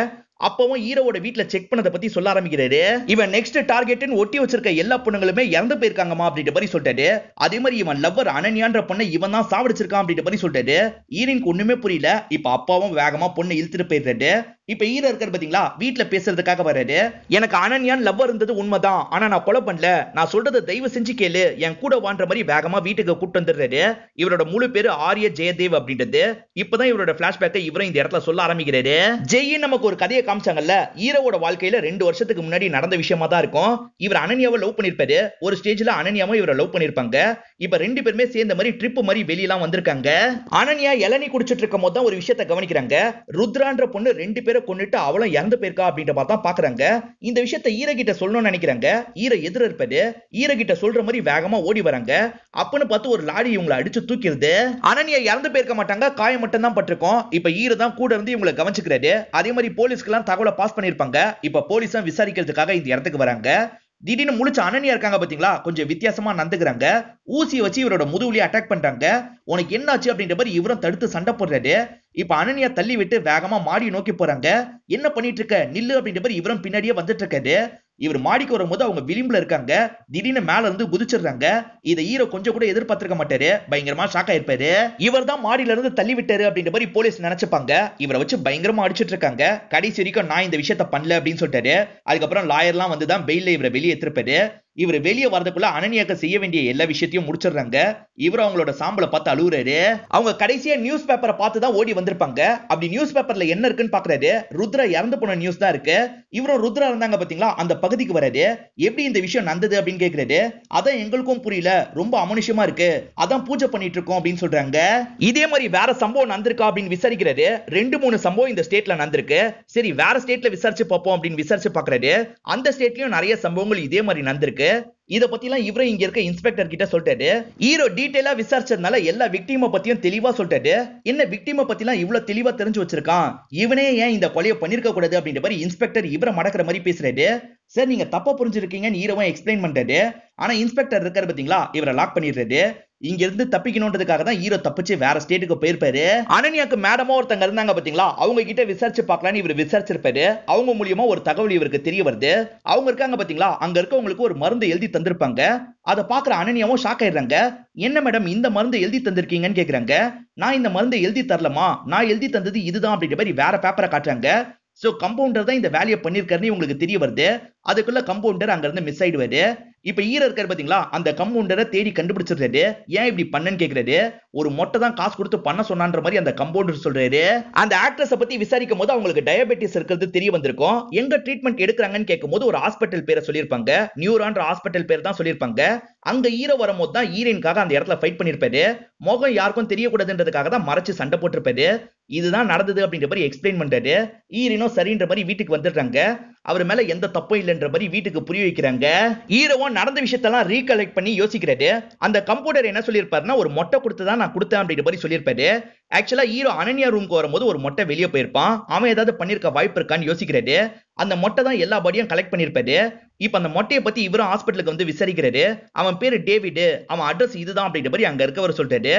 A: அப்பவும் ஹீரோவோட வீட்ல செக் பண்ணத பத்தி சொல்ல ஆரம்பிக்கிறாரு. இவன் நெக்ஸ்ட் டார்கெட்னு ஒட்டி வச்சிருக்க எல்லா பொண்ணுங்களுமே இறந்து போயிருக்காங்கமா அப்படின்ற மாதிரி சொல்லிட்டாரு. அதே மாதிரி இவன் லவ்வர் அனன்யான்ற பொண்ணை இவன் தான் சாவடிச்சிருக்கான் அப்படின்ற மாதிரி சொல்லிட்டாரு. ஹீரோயினுக்கு ஒண்ணுமே புரியல. இப்ப அப்பாவும் வேகமா பொண்ணை இழுத்துட்டு போயிடுறாரு. இப்ப ஹீரோ இருக்காரு பாத்தீங்களா, வீட்ல பேசுறதுக்காக வராரு. எனக்கு அனன்யான் லவ்வர் இருந்தது உண்மைதான், ஆனா நான் கொலை பண்ணல, நான் சொல்றதை தயவு செஞ்சு கேளு, என் கூட வான்ற மாதிரி வேகமா வீட்டுக்கு கூட்டு வந்துடுறாரு. இவரோட முழு பேரு ஆரிய ஜெயதேவ் அப்படின்றது. இப்பதான் இவரோட பிளாஷ்பேக்கை இவரும் இந்த இடத்துல சொல்ல ஆரம்பிக்கிறாரு. ஜெயின் நமக்கு ஒரு கதையை காமிச்சாங்கல்ல, ஹீரோவோட வாழ்க்கையில 2 வருஷத்துக்கு முன்னாடி நடந்த விஷயமா தான் இருக்கும். இவர் அனன்யாவை லவ் பண்ணிருப்பாரு. ஒரு ஸ்டேஜ்ல அனன்யாவும் இவரை லவ் பண்ணிருப்பாங்க. இப்ப ரெண்டு பேருமே சேர்ந்த மாதிரி ட்ரிப் மாதிரி வெளியெல்லாம் வந்திருக்காங்க. அனன்யா இளநீ குடிச்சிட்டு இருக்கும் போது தான் ஒரு விஷயத்தை கவனிக்கிறாங்க. ருத்ரான்ற பொண்ணு 2 பேரை கொன்னுட்டு அவளும் இறந்து போயிருக்கா அப்படின்ற மாதிரி தான் பாக்குறாங்க. இந்த விஷயத்தை ஹீரோ கிட்ட சொல்லணும்னு நினைக்கிறாங்க. ஹீரோ எதிர இருப்பாரு. ஹீரோ கிட்ட சொல்ற மாதிரி வேகமா ஓடி வராங்க. அப்பன்னு பார்த்து ஒரு லாரி இவங்களை அடிச்சு தூக்கிடுது. அனன்யா இறந்து போயிருக்க மாட்டாங்க, காயம் மட்டும் தான் பட்டிருக்கும். இப்ப ஹீரோ தான் கூட இருந்து இவங்களை கவனிச்சுக்கிறாரு. அதே மாதிரி போலீஸ்க்கு எல்லாம் தகவலை பாஸ் பண்ணிருப்பாங்க. இப்ப போலீஸும் விசாரிக்கிறதுக்காக இந்த இடத்துக்கு வராங்க. திடீர்னு முழிச்ச அனன்யா இருக்காங்க பாத்தீங்களா, கொஞ்சம் வித்தியாசமா நடந்துக்கிறாங்க. ஊசியை வச்சு இவரோட முதுகுலயே அட்டாக் பண்றாங்க. உனக்கு என்னாச்சு அப்படின்ற மாதிரி இவரும் தடுத்து சண்டை போடுறாரு. இப்ப அனன்யா தள்ளி விட்டு வேகமா மாடியை நோக்கி போறாங்க. என்ன பண்ணிட்டு இருக்க, நில்லு அப்படின்ற மாதிரி இவரும் பின்னாடியே வந்துட்டு இருக்காரு. இவர் மாடிக்கு வரும்போது அவங்க விளிம்புல இருக்காங்க. திடீர்னு மேல இருந்து குதிச்சிடுறாங்க. இதை ஹீரோ கொஞ்சம் கூட எதிர்பார்த்திருக்க மாட்டாரு. பயங்கரமா ஷாக் ஆயிருப்பாரு. இவர் தான் மாடியில இருந்து தள்ளி விட்டாரு அப்படின்ற மாதிரி போலீஸ் நினைச்சுப்பாங்க. இவரை வச்சு பயங்கரமா அடிச்சிட்டு இருக்காங்க. கடைசி வரைக்கும் நான் இந்த விஷயத்த பண்ணல அப்படின்னு சொல்லிட்டாரு. அதுக்கப்புறம் லாயர்லாம் வந்து தான் பெயில்ல இவரை வெளியே எடுத்திருப்பாரு. இவர் வெளியே வரதுக்குள்ள அனன்யாக்கு செய்ய வேண்டிய எல்லா விஷயத்தையும் முடிச்சிடுறாங்க. இவர் அவங்களோட சாம்பலை பார்த்து அழுகுறாரு. அவங்க கடைசியா நியூஸ் பேப்பரை பார்த்து தான் ஓடி வந்திருப்பாங்க. அப்படி நியூஸ் பேப்பர்ல என்ன இருக்குன்னு பாக்குறாரு. ருத்ரா இறந்து போன நியூஸ் தான் இருக்கு. இவரும் ருத்ரா இருந்தாங்க பாத்தீங்களா, அந்த பகுதிக்கு வராரு. எப்படி இந்த விஷயம் நடந்தது அப்படின்னு கேக்குறாரு. அதான் எங்களுக்கும் புரியல, ரொம்ப அமனுஷமா இருக்கு, அதான் பூஜை பண்ணிட்டு இருக்கோம் அப்படின்னு சொல்றாங்க. இதே மாதிரி வேற சம்பவம் நடந்திருக்கா அப்படின்னு விசாரிக்கிறாரு. 2-3 சம்பவம் இந்த ஸ்டேட்ல நடந்திருக்கு. சரி வேற ஸ்டேட்ல விசாரிச்சு பார்ப்போம் அப்படின்னு விசாரிச்சு பாக்குறாரு. அந்த ஸ்டேட்லயும் நிறைய சம்பவங்கள் இதே மாதிரி நடந்திருக்கு. இத பத்திலாம் இவரும் இங்க இருக்க இன்ஸ்பெக்டர் கிட்ட சொல்லிட்டாரு. ஹீரோ டீடைலா விசாரிச்சதுனால எல்லா விக்டிம பத்தியும் தெளிவா சொல்லிட்டாரு. என்ன விக்டிம பத்திலாம் இவ்வளவு தெளிவா தெரிஞ்சு வச்சிருக்கான், இவனே ஏன் இந்த கொலையை பண்ணிருக்க கூடாது அப்படின்ற மாதிரி இன்ஸ்பெக்டர் இவரை மடக்கிற மாதிரி பேசுறாரு. சார் நீங்க தப்பா புரிஞ்சிருக்கீங்கன்னு ஹீரோவும் எக்ஸ்பிளைன் பண்றாரு. ஆனா இன்ஸ்பெக்டர் இருக்காரு பாத்தீங்களா, இவரை லாக் பண்ணிடுறாரு. இங்க இருந்து தப்பிக்கணும்ன்றதுக்காக தான் ஹீரோ தப்பிச்சு வேற ஸ்டேட்டுக்கு போயிருப்பாரு. அனன்யாக்கு மேடமா ஒருத்தங்க இருந்தாங்க பாத்தீங்களா, அவங்க கிட்ட விசாரிச்சு பார்க்கலான்னு இவர் விசாரிச்சிருப்பாரு. அவங்க மூலியமா ஒரு தகவல் இவருக்கு தெரிய வருது. அவங்க இருக்காங்க பாத்தீங்களா, அங்க இருக்கவங்களுக்கு ஒரு மருந்து எழுதி தந்திருப்பாங்க. அதை பாக்குற அனன்யாவும் ஷாக் ஆயிடுறாங்க. என்ன மேடம் இந்த மருந்து எழுதி தந்திருக்கீங்கன்னு கேக்குறாங்க. நான் இந்த மருந்து எழுதி தரலமா, நான் எழுதி தந்தது இதுதான் அப்படின்ற மாதிரி வேற பேப்பரை காட்டுறாங்க. சோ கம்பவுண்டர் தான் இந்த வேலையை பண்ணிருக்காருன்னு உங்களுக்கு தெரிய வருது. அதுக்குள்ள கம்பவுண்டர் அங்க இருந்து மிஸ் ஆயிடுவாரு. இப்ப ஈர இருக்காரு பாத்தீங்களா, அந்த கம்பவுண்டரை தேடி கண்டுபிடிச்சிருக்காரு. ஏன் இப்படி பண்ணன்னு கேக்குறாரு. ஒரு மொட்டை தான் காசு கொடுத்து பண்ண சொன்னான்ற மாதிரி அந்த கம்பவுண்டர் சொல்றாரு. அந்த ஆக்ட்ரஸ பத்தி விசாரிக்கும் போது அவங்களுக்கு டயபெட்டிஸ் இருக்கிறது தெரிய வந்திருக்கும். எங்க ட்ரீட்மெண்ட் எடுக்கறாங்கன்னு கேட்கும்போது ஒரு ஹாஸ்பிடல் பேரை சொல்லிருப்பாங்க. நியூரான்ற ஹாஸ்பிடல் பேர் தான் சொல்லிருப்பாங்க. அங்க ஹீரோ வரும்போது தான் ஹீரோயின்காக அந்த இடத்துல ஃபைட் பண்ணிருப்பாரு. முகம் யாருக்கும் தெரியக்கூடாதுன்றதுக்காக தான் மறைச்சு சண்டை போட்டிருப்பாரு. இதுதான் நடந்தது அப்படின்ற மாதிரி எக்ஸ்பிளைன் பண்றாரு. ஹீரோனும் சரின்ற மாதிரி வீட்டுக்கு வந்துடுறாங்க. அவர் மேல எந்த தப்பும் இல்லைன்ற மாதிரி வீட்டுக்கு புரிய வைக்கிறாங்க. ஹீரோவும் நடந்த விஷயத்தெல்லாம் ரீகலெக்ட் பண்ணி யோசிக்கிறாரு. அந்த கம்ப்யூட்டர் என்ன சொல்லியிருப்பாருன்னா ஒரு மொட்டை கொடுத்து தான் நான் கொடுத்தேன் அப்படின்ற மாதிரி சொல்லியிருப்பாரு. ஆக்சுவலா ஹீரோ அனன்யா ரூம்க்கு வரும்போது ஒரு மொட்டை வெளியே போயிருப்பான். அவன் ஏதாவது பண்ணிருக்க வாய்ப்பு இருக்கான்னு யோசிக்கிறாரு. அந்த மொட்டை தான் எல்லா பாடியும் கலெக்ட் பண்ணிருப்பாரு. இப்ப அந்த மொட்டையை பத்தி இவரும் ஹாஸ்பிட்டலுக்கு வந்து விசாரிக்கிறாரு. அவன் பேரு டேவிட், அவன் அட்ரஸ் இதுதான் அப்படின்ற மாதிரி அங்க இருக்கவர் சொல்றாரு.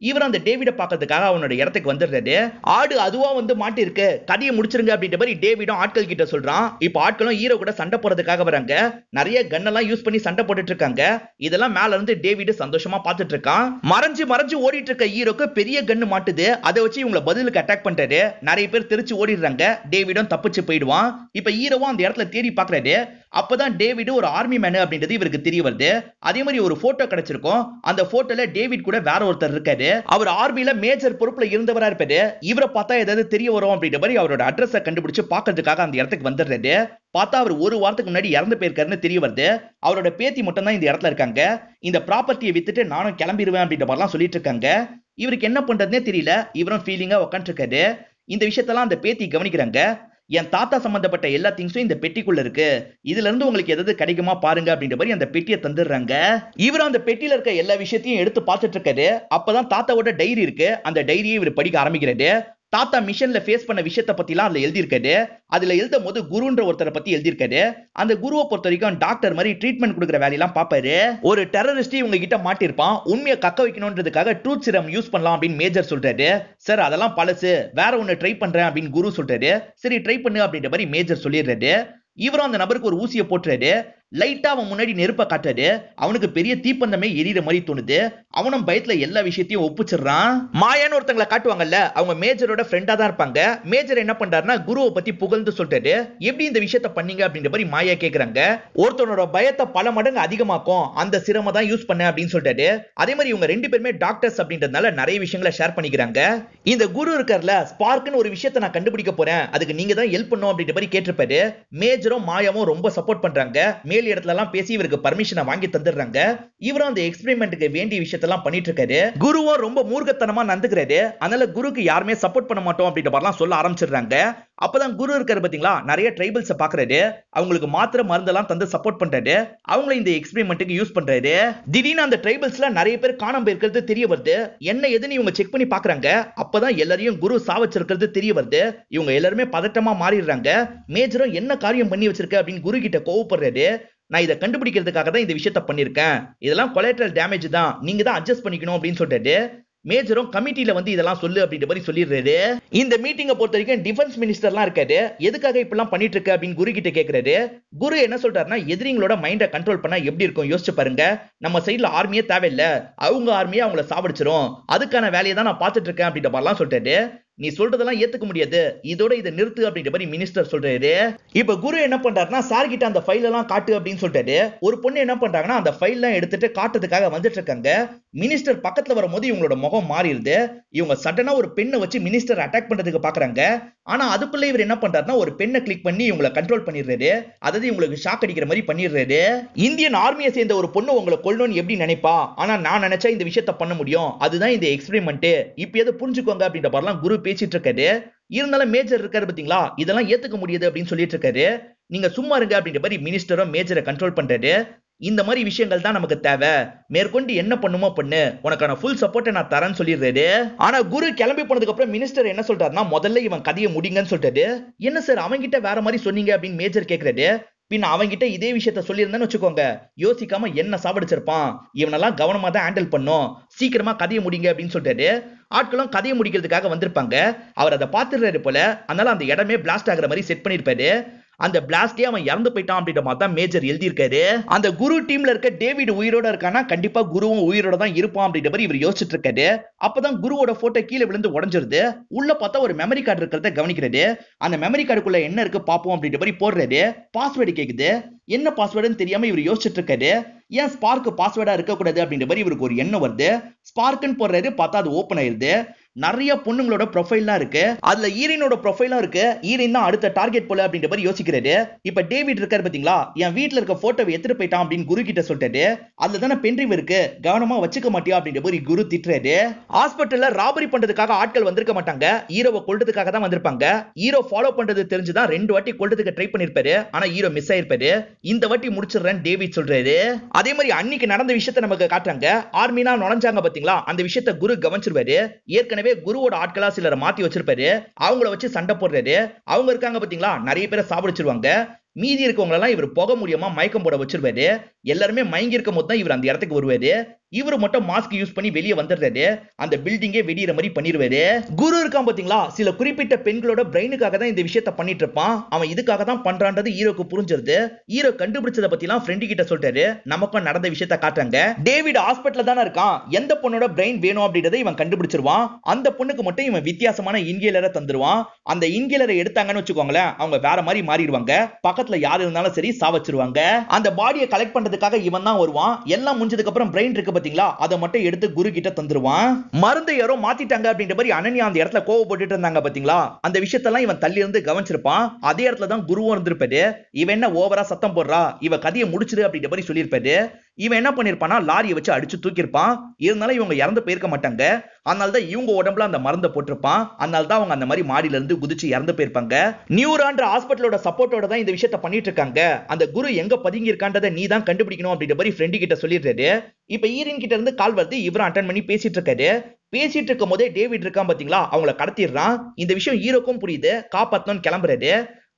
A: இவர் அந்த டேவிட பாக்கிறதுக்காக அவனோட இடத்துக்கு வந்துடுறாரு. ஆடு அதுவா வந்து மாட்டி இருக்கு, கதையை முடிச்சிருங்க அப்படின்ற மாதிரி டேவிடும் ஆட்கள் கிட்ட சொல்றான். இப்ப ஆட்களும் ஹீரோ கூட சண்டை போறதுக்காக வராங்க. நிறைய கன் எல்லாம் யூஸ் பண்ணி சண்டை போட்டுட்டு இருக்காங்க. இதெல்லாம் மேல இருந்து டேவிட் சந்தோஷமா பார்த்துட்டு இருக்கான். மறைஞ்சு மறைஞ்சு ஓடிட்டு இருக்க ஹீரோக்கு பெரிய கன்னு மாட்டுது. அதை வச்சு இவங்களை பதிலுக்கு அட்டாக் பண்றாரு. நிறைய பேர் தெரிச்சு ஓடிடுறாங்க. டேவிடும் தப்பிச்சு போயிடுவான். இப்ப ஹீரோவும் அந்த இடத்துல தேடி பாக்குறாரு. அப்பதான் டேவிட் ஒரு ஆர்மி மேன் அப்படின்றது இவருக்கு தெரிய வருது. அதே மாதிரி ஒரு போட்டோ கிடைச்சிருக்கும். அந்த போட்டோல டேவிட் கூட வேற ஒருத்தர் இருக்காரு. அவர் ஆர்மில மேஜர் பொறுப்புல இருந்தவரா இருப்பாரு. இவரை பார்த்தா ஏதாவது தெரிய வரும் அப்படின்ற மாதிரி அவரோட அட்ரஸை கண்டுபிடிச்சு பாக்கிறதுக்காக அந்த இடத்துக்கு வந்துடுறாரு. பார்த்தா அவர் ஒரு வாரத்துக்கு முன்னாடி இறந்து போயிருக்காருன்னு தெரிய வருது. அவரோட பேத்தி மட்டும் தான் இந்த இடத்துல இருக்காங்க. இந்த ப்ராப்பர்ட்டியை வித்துட்டு நானும் கிளம்பிடுவேன் அப்படின்ற மாதிரிலாம் சொல்லிட்டு இருக்காங்க. இவருக்கு என்ன பண்றதுனே தெரியல. இவரும் ஃபீலிங்கா உட்காந்து இருக்காரு. இந்த விஷயத்தெல்லாம் அந்த பேத்தி கவனிக்கிறாங்க. என் தாத்தா சம்பந்தப்பட்ட எல்லா திங்ஸும் இந்த பெட்டிக்குள்ள இருக்கு. இதுல இருந்து உங்களுக்கு எதாவது கிடைக்குமா பாருங்க அப்படின்ற மாதிரி அந்த பெட்டியை தந்துடுறாங்க. இவர் அந்த பெட்டியில இருக்க எல்லா விஷயத்தையும் எடுத்து பார்த்துட்டு இருக்காரு. அப்பதான் தாத்தாவோட டைரி இருக்கு. அந்த டைரியை இவர் படிக்க ஆரம்பிக்கிறாரு. தாத்தா மிஷன்ல ஃபேஸ் பண்ண விஷயத்தை பத்திலாம் அதுல எழுதியிருக்காரு. அதுல எழுதும் போது குருன்ற ஒருத்தரை பத்தி எழுதியிருக்காரு. அந்த குருவை பொறுத்த வரைக்கும் டாக்டர் மாதிரி ட்ரீட்மெண்ட் கொடுக்குற வேலையெல்லாம் பாப்பாரு. ஒரு டெரரிஸ்ட் இவங்க கிட்ட மாட்டிருப்பான். உண்மையை கக்க வைக்கணும்ன்றதுக்காக ட்ரூத் சிரம் யூஸ் பண்ணலாம் அப்படின்னு மேஜர் சொல்றாரு. சார் அதெல்லாம் பழசு, வேற ஒன்னு ட்ரை பண்றேன் அப்படின்னு குரு சொல்றாரு. சரி ட்ரை பண்ணு அப்படின்ற மாதிரி மேஜர் சொல்லிடுறாரு. இவரும் அந்த நபருக்கு ஒரு ஊசியை போட்டுறாரு. லைட்டா அவன் முன்னாடி நெருப்ப காட்டுறாரு. அவனுக்கு பெரிய தீப்பந்தமே எரியற மாதிரி தோணுது. அவனும் பயத்துல எல்லா விஷயத்தையும் ஒப்புச்சிடுறான். மாயான்னு ஒருத்தங்களை காட்டுவாங்கல்ல, அவங்க மேஜரோட ஃப்ரெண்டா தான் இருப்பாங்க. மேஜர் என்ன பண்றாருன்னா குருவை பத்தி புகழ்ந்து சொல்றாரு. எப்படி இந்த விஷயத்த பண்ணீங்க அப்படின்ற மாதிரி மாயா கேக்குறாங்க. ஒருத்தனோட பயத்தை பல மடங்கு அதிகமாக்கும் அந்த சிரம தான் யூஸ் பண்ண அப்படின்னு சொல்றாரு. அதே மாதிரி இவங்க ரெண்டு பேருமே டாக்டர்ஸ் அப்படின்றதுனால நிறைய விஷயங்களை ஷேர் பண்ணிக்கிறாங்க. இந்த குரு இருக்கார்ல, ஸ்பார்க்னு ஒரு விஷயத்தை நான் கண்டுபிடிக்க போறேன், அதுக்கு நீங்க தான் ஹெல்ப் பண்ணும் அப்படின்ற மாதிரி கேட்டிருப்பாரு. மேஜரும் மாயாவும் ரொம்ப சப்போர்ட் பண்றாங்க. மேல் இடத்துல எல்லாம் பேசி இவருக்கு பர்மிஷனை வாங்கி தந்துடுறாங்க. இவரும் அந்த எக்ஸ்பெரிமெண்ட்டுக்கு வேண்டிய விஷயத்தெல்லாம் பண்ணிட்டு இருக்காரு. குருவும் ரொம்ப மூர்க்கத்தனமா நடந்துக்கிறாரு. அதனால குருக்கு யாருமே சப்போர்ட் பண்ண மாட்டோம் அப்படின்ற மாதிரிலாம் சொல்ல ஆரம்பிச்சிடுறாங்க. அப்பதான் குரு இருக்காரு பாத்தீங்களா, நிறைய ட்ரைபல்ஸ் பாக்குறாரு. அவங்களுக்கு மாத்திரை மருந்தெல்லாம் தந்து சப்போர்ட் பண்றாரு. அவங்களை இந்த எக்ஸ்பெரிமெண்ட்டுக்கு யூஸ் பண்றாரு. திடீர்னு அந்த ட்ரைபல்ஸ்ல நிறைய பேர் காணாம இருக்கிறது தெரிய வருது. என்ன எதுன்னு இவங்க செக் பண்ணி பாக்குறாங்க. அப்பதான் எல்லாரையும் குரு சாவச்சிருக்கிறது தெரிய வருது. இவங்க எல்லாருமே பதட்டமா மாறிடுறாங்க. மேஜரும் என்ன காரியம் பண்ணி வச்சிருக்க அப்படின்னு குரு கிட்ட கோவப்படுறாரு. நான் இதை கண்டுபிடிக்கிறதுக்காக தான் இந்த விஷயத்த பண்ணிருக்கேன். இதெல்லாம் கொலாட்டரல் டேமேஜ் தான், நீங்க தான் அட்ஜஸ்ட் பண்ணிக்கணும் அப்படின்னு சொல்றாரு. மேஜரும் கமிட்டில வந்து இதெல்லாம் சொல்லு அப்படின்ற மாதிரி சொல்லிடுறாரு. இந்த மீட்டிங்கை பொறுத்த வரைக்கும் டிஃபென்ஸ் மினிஸ்டர்லாம் இருக்காரு. எதுக்காக இப்பெல்லாம் பண்ணிட்டு இருக்க அப்படின்னு குரு கிட்ட கேக்குறாரு. குரு என்ன சொல்றாருன்னா எதிரிங்களோட மைண்டை கண்ட்ரோல் பண்ணா எப்படி இருக்கும் யோசிச்சு பாருங்க. நம்ம சைடுல ஆர்மியே தேவையில்லை, அவங்க ஆர்மியை அவங்கள சாவடிச்சிரும். அதுக்கான வேலையை தான் நான் பார்த்துட்டு இருக்கேன் அப்படின்ற மாதிரிலாம் சொல்றாரு. நீ சொல்றதெல்லாம் ஏத்துக்க முடியாது, இதோட இதை நிறுத்து அப்படின்ற மாதிரி மினிஸ்டர் சொல்றாரு. இப்ப குரு என்ன பண்றாருன்னா சார் கிட்ட அந்த ஃபைல் எல்லாம் காட்டு அப்படின்னு சொல்றாரு. ஒரு பொண்ணு என்ன பண்றாங்கன்னா அந்த ஃபைல் எல்லாம் எடுத்துட்டு காட்டுறதுக்காக வந்துட்டு இருக்காங்க. மினிஸ்டர் பக்கத்துல வரும்போது இவங்களோட முகம் மாறிடுது. இவங்க சடனா ஒரு பெண்ணை வச்சு மினிஸ்டர் அட்டாக் பண்றதுக்கு பாக்குறாங்க. ஆனா அதுக்குள்ள இவர் என்ன பண்றாருன்னா ஒரு பெண்ணை கிளிக் பண்ணி இவங்களை கண்ட்ரோல் பண்ணிடுறாரு. அதாவது இவங்களுக்கு ஷாக் அடிக்கிற மாதிரி பண்ணிடுறாரு. இந்தியன் ஆர்மியை சேர்ந்த ஒரு பொண்ணு உங்களை கொல்லணும்னு எப்படி நினைப்பா, ஆனா நான் நினைச்சா இந்த விஷயத்த பண்ண முடியும், அதுதான் இந்த எக்ஸ்பெரிமெண்ட், இப்ப எதை புரிஞ்சுக்கோங்க அப்படின்ற மாதிரிலாம் குரு பேசிட்டு இருக்காரு. இருந்தாலும் மேஜர் இருக்காரு பாத்தீங்களா, இதெல்லாம் ஏத்துக்க முடியாது அப்படின்னு சொல்லிட்டு இருக்காரு. நீங்க சும்மா இருங்க அப்படின்ற மாதிரி மினிஸ்டரும் மேஜரை கண்ட்ரோல் பண்றாரு. இந்த மாதிரி விஷயங்கள் தான் நமக்கு தேவை, மேற்கொண்டு என்ன பண்ணுமோ பண்ணு, உனக்கான ஃபுல் சப்போர்ட்டை நான் தரேன்னு சொல்லிடுறாரு. ஆனா குரு கிளம்பி போனதுக்கு அப்புறம் மினிஸ்டர் என்ன சொல்றாருன்னா முதல்ல இவன் கதையை முடிங்கன்னு சொல்லிட்டாரு. என்ன சார் அவங்கிட்ட வேற மாதிரி சொன்னீங்க அப்படின்னு மேஜர் கேக்குறாரு. பின் அவங்கிட்ட இதே விஷயத்த சொல்லியிருந்தேன்னு வச்சுக்கோங்க, யோசிக்காம என்ன சாவடிச்சிருப்பான், இவனெல்லாம் கவனமா தான் ஹேண்டில் பண்ணும், சீக்கிரமா கதையை முடிங்க அப்படின்னு சொல்லிட்டாரு. ஆட்களும் கதையை முடிக்கிறதுக்காக வந்திருப்பாங்க. அவர் அதை பார்த்துடுறாரு போல, அதனால அந்த இடமே பிளாஸ்ட் ஆகுற மாதிரி செட் பண்ணிருப்பாரு. அந்த பிளாஸ்ட்லயே அவன் இறந்து போயிட்டான் அப்படின்ற மாதிரி தான் மேஜர் எழுதியிருக்காரு. அந்த குரு டீம்ல இருக்க டேவிட் உயிரோட இருக்கானா, கண்டிப்பா குருவும் உயிரோட தான் இருப்பான் அப்படின்ற மாதிரி இவர் யோசிச்சுட்டு இருக்காரு. அப்பதான் குருவோட போட்டோ கீழே விழுந்து உடைஞ்சிருது. உள்ள பார்த்தா ஒரு மெமரி கார்டு இருக்கிறத கவனிக்கிறாரு. அந்த மெமரி கார்டுக்குள்ள என்ன இருக்கு பாப்போம் அப்படின்ற மாதிரி போடுறாரு. பாஸ்வேர்டு கேக்குது. என்ன பாஸ்வேர்டுன்னு தெரியாம இவர் யோசிச்சுட்டு இருக்காரு. ஏன் ஸ்பார்க் பாஸ்வேர்டா இருக்க கூடாது அப்படின்ற மாதிரி இவருக்கு ஒரு எண்ணம் வருது. ஸ்பார்க்னு போடுறாரு. பார்த்தா அது ஓபன் ஆயிருது. நிறைய பொண்ணுங்களோட ப்ரொஃபைல்லாம் இருக்கு. அதுல ஈரினோட ப்ரொஃபைலும் இருக்கு. ஈரின் தான் அடுத்த டார்கெட் போல அப்படின்ற மாதிரி யோசிக்கிறாரு. இப்ப டேவிட் இருக்காரு பாத்தீங்களா, என் வீட்டுல இருக்க போட்டோவை எடுத்துட்டு போயிட்டான் அப்படின்னு குரு கிட்ட சொல்லிட்டாரு. அதுல தானே பென்ட்ரைவ் இருக்கு, கவனமா வச்சுக்க மாட்டியா அப்படின்ற மாதிரி குரு திட்டுறாரு. ஹாஸ்பிட்டல்ல ராபரி பண்றதுக்காக ஆட்கள் வந்திருக்க மாட்டாங்க, ஹீரோவை கொல்றதுக்காக தான் வந்திருப்பாங்க. ஹீரோ ஃபாலோ பண்றது தெரிஞ்சுதான் 2 வாட்டி கொல்றதுக்கு ட்ரை பண்ணிருப்பாரு. ஆனா ஹீரோ மிஸ் ஆயிருப்பாரு. இந்த வாட்டி முடிச்சிடுறேன் டேவிட் சொல்றாரு. அதே மாதிரி அன்னைக்கு நடந்த விஷயத்தை நமக்கு காட்டுறாங்க. ஆர்மினா நுழைஞ்சாங்க பாத்தீங்களா, அந்த விஷயத்தை குரு கவனிச்சிருவாரு. ஏற்கனவே குருவோட ஆட்களா சிலரை மாத்தி வச்சிருப்பாரு. அவங்கள வச்சு சண்டை போடுறாரு. அவங்க இருக்காங்க பாத்தீங்களா, நிறைய பேரை சாவடிச்சிருவாங்க. மீதி இருக்கவங்க எல்லாம் இவர் போக முடியாம மயக்கம் போட வச்சிருவாரு. எல்லாருமே மயங்கி இருக்கும் போது தான் இவர் அந்த இடத்துக்கு வருவாரு. இவரு மட்டும் மாஸ்க் யூஸ் பண்ணி வெளியே வந்துடுறாரு. அந்த பில்டிங்கே வெடிக்கிற மாதிரி பண்ணிடுவாரு. குரு இருக்கான் பாத்தீங்களா, சில குறிப்பிட்ட பெண்களோட பிரெயினுக்காக தான் இந்த விஷயத்த பண்ணிட்டு இருப்பான். அவன் இதுக்காக தான் பண்றான்றது ஹீரோக்கு புரிஞ்சிருது. ஹீரோ கண்டுபிடிச்சத பத்தி எல்லாம் ஃப்ரெண்டு கிட்ட சொல்றாரு. நமக்கும் நடந்த விஷயத்த காட்டுறாங்க. டேவிட் ஹாஸ்பிட்டல்ல தானே இருக்கான். எந்த பொண்ணோட பிரெயின் வேணும் அப்படின்றத இவன் கண்டுபிடிச்சிருவான். அந்த பொண்ணுக்கு மட்டும் இவன் வித்தியாசமான இன்ஹேலரை தந்துருவான். அந்த இன்ஹேலரை எடுத்தாங்கன்னு வச்சுக்கோங்களேன், அவங்க வேற மாதிரி மாறிடுவாங்க. பக்கத்துல யார் இருந்தாலும் சரி சாவச்சிருவாங்க. அந்த பாடியை கலெக்ட் பண்றதுக்காக இவன் தான் வருவான். எல்லாம் முடிஞ்சதுக்கு அப்புறம் பிரெயின் இருக்கு பாத்தீங்களா, அதை மட்டும் எடுத்து குரு கிட்ட தந்துருவான். மருந்து யாரோ மாத்திட்டாங்க அப்படின்ற மாதிரி அனன்யா அந்த இடத்துல கோவப்பட்டுட்டு இருந்தாங்க பாத்தீங்களா, அந்த விஷயத்தெல்லாம் இவன் தள்ளி இருந்து கவனிச்சிருப்பான். அதே இடத்துல தான் குருவும் இருந்திருப்பாரு. இவன் என்ன ஓவரா சத்தம் போடுறா, இவ கதையை முடிச்சிரு அப்படின்ற மாதிரி சொல்லியிருப்பாரு. இவன் என்ன பண்ணிருப்பானா, லாரியை வச்சு அடிச்சு தூக்கிருப்பான். இருந்தாலும் இவங்க இறந்து போயிருக்க மாட்டாங்க. அதனாலதான் இவங்க உடம்புல அந்த மருந்தை போட்டிருப்பான். அதனால தான் அவங்க அந்த மாதிரி மாடியில இருந்து குதிச்சு இறந்து போயிருப்பாங்க. நியூரான்ற ஹாஸ்பிட்டலோட சப்போர்ட்டோட தான் இந்த விஷயத்த பண்ணிட்டு இருக்காங்க. அந்த குரு எங்க பதுங்கி இருக்கான்றதை நீ தான் கண்டுபிடிக்கணும் அப்படின்ற மாதிரி ஃப்ரெண்டு கிட்ட சொல்லிடுறாரு. இப்ப ஈரின் கிட்ட இருந்து கால் வருது. இவரும் அட்டன் பண்ணி பேசிட்டு இருக்காரு. பேசிட்டு இருக்கும் போதே டேவிட் இருக்கான் பாத்தீங்களா, அவங்கள கடத்திடுறான். இந்த விஷயம் ஹீரோக்கும் புரியுது. காப்பாத்தணும்னு கிளம்புறாரு.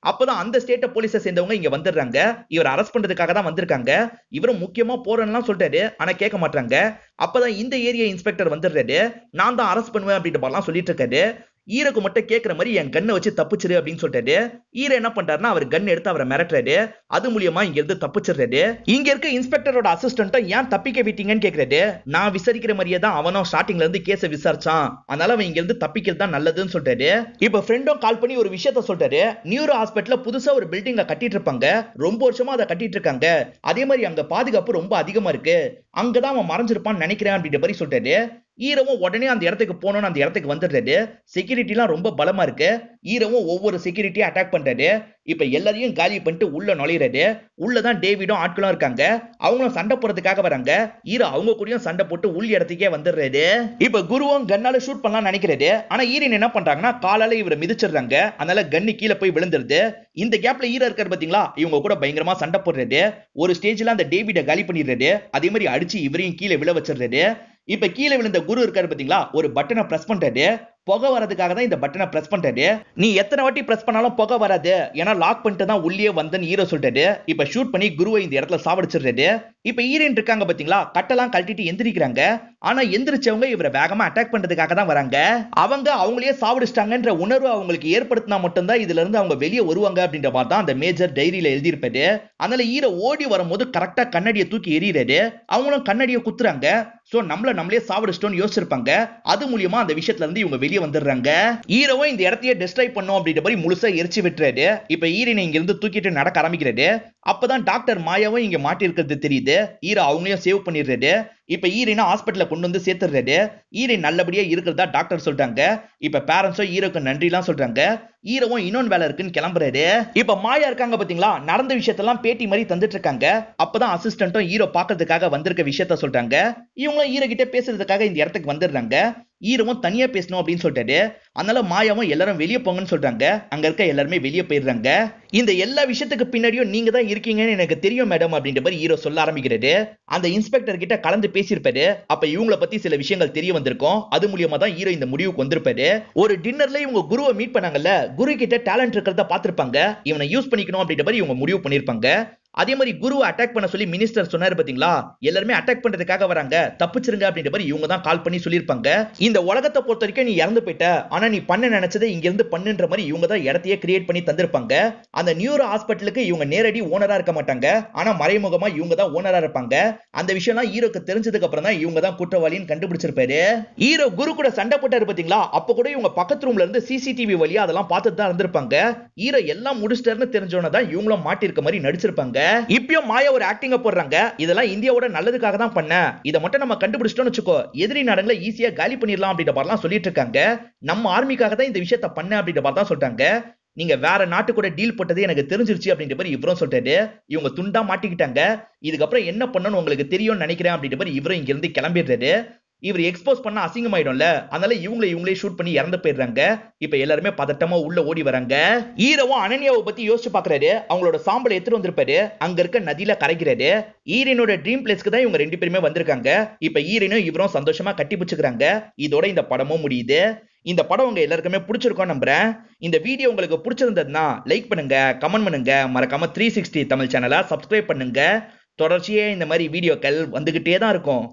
A: அப்பதான் அந்த ஸ்டேட் போலீஸை சேர்ந்தவங்க இங்க வந்துடுறாங்க. இவர் அரெஸ்ட் பண்றதுக்காக தான் வந்திருக்காங்க. இவரும் முக்கியமா போறேன்னு சொல்றாரு. ஆனா கேட்க மாட்டாங்க. அப்பதான் இந்த ஏரியா இன்ஸ்பெக்டர் வந்துடுறாரு. நான் தான் அரெஸ்ட் பண்ணுவேன் அப்படின்ற மாதிரிலாம் சொல்லிட்டு இருக்காரு. ஈரோக்கு மட்டும் கேட்கிற மாதிரி என் கண்ணை வச்சு தப்பிச்சிரு அப்படின்னு சொல்லிட்டாரு. ஈரோ என்ன பண்றாருன்னா, அவர் கன் எடுத்து அவரை மிரட்டுறாரு. அது மூலியமா இங்க இருந்து தப்பிச்சிடுறாரு. இங்க இருக்க இன்ஸ்பெக்டரோட அசிஸ்டன்ட் ஏன் தப்பிக்க விட்டீங்கன்னு கேக்குறாரு. நான் விசாரிக்கிற மாதிரியே தான் அவனும் ஸ்டார்டிங்ல இருந்து கேஸை விசாரிச்சான். அதனால அவன் இங்க இருந்து தப்பிக்கிறது தான் நல்லதுன்னு சொல்றாரு. இப்ப ஃப்ரெண்டும் கால் பண்ணி ஒரு விஷயத்த சொல்றாரு. நியூரோ ஹாஸ்பிட்டல்ல புதுசா ஒரு பில்டிங்க கட்டிட்டு இருப்பாங்க. ரொம்ப வருஷமா அதை கட்டிட்டு இருக்காங்க. அதே மாதிரி அங்க பாதுகாப்பு ரொம்ப அதிகமா இருக்கு. அங்கதான் அவன் மறைஞ்சிருப்பான்னு நினைக்கிறேன் அப்படின்ற மாதிரி சொல்றாரு. ஈரவும் உடனே அந்த இடத்துக்கு போனோம்னு அந்த இடத்துக்கு வந்துடுறாரு. செக்யூரிட்டி எல்லாம் ரொம்ப பலமா இருக்கு. ஈரவும் ஒவ்வொரு செக்யூரிட்டியை அட்டாக் பண்றாரு. இப்ப எல்லாரையும் காலி பண்ணிட்டு உள்ள நுழையிறாரு. உள்ளதான் டேவிடும் ஆட்களும் இருக்காங்க. அவங்களும் சண்டை போறதுக்காக வராங்க. ஈரோ அவங்க கூடயும் சண்டை போட்டு உள் இடத்துக்கே வந்துடுறாரு. இப்ப குருவும் கன்னால ஷூட் பண்ணலாம் நினைக்கிறாரு. ஆனா ஈரன் என்ன பண்றாங்கன்னா, காலால இவரை மிதிச்சிடுறாங்க. அதனால கன்னு கீழே போய் விழுந்துருது. இந்த கேப்ல ஈரோ இருக்காரு பாத்தீங்களா, இவங்க கூட பயங்கரமா சண்டை போடுறாரு. ஒரு ஸ்டேஜ்ல அந்த டேவிட காலி பண்ணிடுறாரு. அதே மாதிரி அடிச்சு இவரையும் கீழே விழ வச்சிடுறாரு. இப்ப கீழே விழுந்த குரு இருக்காரு பாத்தீங்களா, ஒரு பட்டனை பிரஸ் பண்றாரு. புகை வரதுக்காக தான் இந்த பட்டனை பிரஸ் பண்றாரு. நீ எத்தனை வாட்டி பிரஸ் பண்ணாலும் புகை வராது, ஏன்னா லாக் பண்ணிட்டு தான் உள்ளே வந்தன்னு ஹீரோ சொல்றாரு. இப்ப ஷூட் பண்ணி குருவை இந்த இடத்துல சாவடிச்சிடுறாரு. இப்ப ஹீரோயின் இருக்காங்க பாத்தீங்களா, கட்டெல்லாம் கழட்டிட்டு எந்திரிக்கிறாங்க. ஆனா எந்திரிச்சவங்க இவரை வேகமா அட்டாக் பண்றதுக்காக தான் வராங்க. அவங்க அவங்களே சாவடிச்சிட்டாங்கன்ற உணர்வு அவங்களுக்கு ஏற்படுத்தினா மட்டும்தான் இதுல இருந்து அவங்க வெளியே வருவாங்க அப்படின்ற மாதிரி தான் அந்த மேஜர் டைரியில எழுதியிருப்பாரு. அதனால ஹீரோ ஓடி வரும்போது கரெக்டா கண்ணடியை தூக்கி எறிகிறாரு. அவங்களும் கண்ணடியை குத்துறாங்க. சோ நம்மளே சாவடிச்சிட்டோம்னு யோசிச்சிருப்பாங்க. அது மூலியமா அந்த விஷயத்துல இருந்து இவங்க வெளியே வந்துடுறாங்க. ஹீரோவும் இந்த இடத்தையே டிஸ்ட்ராய் பண்ணும் அப்படின்ற மாதிரி முழுசா எரிச்சு விட்டுறாரு. இப்ப ஹீரோனை இங்க இருந்து தூக்கிட்டு நடக்க ஆரம்பிக்கிறாரு. அப்பதான் டாக்டர் மாயாவும் இங்க மாட்டி இருக்கிறது தெரியுது. ஹீரோ அவங்களையும் சேவ் பண்ணிடுறாரு. இப்ப ஈரினா ஹாஸ்பிட்டல்ல கொண்டு வந்து சேர்த்துறாரு. ஈரின் நல்லபடியா இருக்கிறதா டாக்டர் சொல்றாங்க. இப்ப பேரண்ட்ஸும் ஹீரோக்கு நன்றி எல்லாம் சொல்றாங்க. ஹீரோவும் இன்னொன்னு வேலை இருக்குன்னு கிளம்புறாரு. இப்ப மாயா இருக்காங்க பாத்தீங்களா, நடந்த விஷயத்தெல்லாம் பேட்டி மாதிரி தந்துட்டு இருக்காங்க. அப்பதான் அசிஸ்டன்ட்டும் ஹீரோ பாக்குறதுக்காக வந்திருக்க விஷயத்த சொல்றாங்க. இவங்களும் ஹீரோ கிட்ட பேசுறதுக்காக இந்த இடத்துக்கு வந்துடுறாங்க. ஹீரோவும் தனியா பேசணும் அப்படின்னு சொல்லிட்டாரு. அதனால மாயாவும் எல்லாரும் வெளியே போங்கன்னு சொல்றாங்க. அங்க இருக்க எல்லாருமே வெளியே போயிடுறாங்க. இந்த எல்லா விஷயத்துக்கு பின்னாடியும் நீங்க தான் இருக்கீங்கன்னு எனக்கு தெரியும் மேடம் அப்படின்ற மாதிரி ஹீரோ சொல்ல ஆரம்பிக்கிறாரு. அந்த இன்ஸ்பெக்டர் கிட்ட கலந்து பேசியிருப்பாரு. அப்ப இவங்களை பத்தி சில விஷயங்கள் தெரிய வந்திருக்கும். அது மூலியமா தான் ஹீரோ இந்த முடிவுக்கு வந்திருப்பாரு. ஒரு டின்னர்ல இவங்க குருவை மீட் பண்ணாங்கல்ல, குரு கிட்ட டேலண்ட் இருக்கிறத பார்த்திருப்பாங்க. இவனை யூஸ் பண்ணிக்கணும் அப்படின்ற மாதிரி இவங்க முடிவு பண்ணிருப்பாங்க. அதே மாதிரி குருவை அட்டாக் பண்ண சொல்லி மினிஸ்டர் சொன்னாரு பாத்தீங்களா, எல்லாருமே அட்டாக் பண்றதுக்காக வராங்க, தப்பிச்சிருங்க அப்படின்ற மாதிரி இவங்க தான் கால் பண்ணி சொல்லியிருப்பாங்க. இந்த உலகத்தை பொறுத்த வரைக்கும் நீ இறந்து போயிட்ட, ஆனா நீ பண்ண நினைச்சதை இங்க இருந்து பண்ணுன்ற மாதிரி இவங்க தான் இடத்தையே கிரியேட் பண்ணி தந்திருப்பாங்க. அந்த நியூரோ ஹாஸ்பிட்டலுக்கு இவங்க நேரடி ஓனரா இருக்க மாட்டாங்க, ஆனா மறைமுகமா இவங்க தான் ஓனரா இருப்பாங்க. அந்த விஷயம்லாம் ஹீரோக்கு தெரிஞ்சதுக்கு அப்புறம் தான் இவங்க தான் குற்றவாளின்னு கண்டுபிடிச்சிருப்பாரு. ஹீரோ குரு கூட சண்டை போட்டாரு பாத்தீங்களா, அப்ப கூட இவங்க பக்கத்து ரூம்ல இருந்து சிசிடிவி வழியா அதெல்லாம் பார்த்துட்டு தான் இருந்திருப்பாங்க. ஹீரோ எல்லாம் முடிச்சிட்டாருன்னு தெரிஞ்சோன தான் இவங்களும் மாட்டிருக்க மாதிரி நடிச்சிருப்பாங்க. இப்பயும் மாயா ஒரு ஆக்டிங்க போடுறாங்க, இதெல்லாம் இந்தியாவோட நல்லதுக்காக தான் பண்ண, இதை மட்டும் நம்ம கண்டுபிடிச்சிட்டோம்னு வச்சுக்கோ, எதிரி நாடுகளை ஈஸியா காலி பண்ணிடலாம் அப்படின்ற மாதிரிலாம் சொல்லிட்டு இருக்காங்க. நம்ம ஆர்மிக்காக தான் இந்த விஷயத்தை பண்ண அப்படின்ற மாதிரி தான் சொல்றாங்க. நீங்க வேற நாட்டு கூட டீல் போட்டது எனக்கு தெரிஞ்சிருச்சு அப்படின்ற மாதிரி இவரும் சொல்றாரு. இவங்க துண்டா மாட்டிக்கிட்டாங்க, இதுக்கப்புறம் என்ன பண்ணணும்னு உங்களுக்கு தெரியும்னு நினைக்கிறேன் அப்படின்ற மாதிரி இவரும் இங்க இருந்து கிளம்பிடுறாரு. இவர் எக்ஸ்போஸ் பண்ண அசிங்கமாயிடும்ல, அதனால இவங்களே ஷூட் பண்ணி இறந்து போயிடுறாங்க. இப்ப எல்லாருமே பதட்டமா உள்ள ஓடி வராங்க. ஹீரோவும் அனன்யாவை பத்தி யோசிச்சு பாக்குறாரு. அவங்களோட சாம்பலை எடுத்துட்டு வந்திருப்பாரு, அங்க இருக்க நதியில கரைக்கிறாரு. ஈரனோட ட்ரீம் பிளேஸ்க்கு தான் இவங்க 2 பேருமே வந்திருக்காங்க. இப்ப ஈரனும் இவரும் சந்தோஷமா கட்டி பிடிச்சுக்கிறாங்க. இதோட இந்த படமும் முடியுது. இந்த படம் உங்க எல்லாருக்குமே பிடிச்சிருக்கும் நம்புறேன். இந்த வீடியோ உங்களுக்கு பிடிச்சிருந்ததுன்னா லைக் பண்ணுங்க, கமெண்ட் பண்ணுங்க, மறக்காம 360 தமிழ் சேனலை சப்ஸ்கிரைப் பண்ணுங்க. தொடர்ச்சியே இந்த மாதிரி வீடியோக்கள் வந்துகிட்டே தான் இருக்கும்.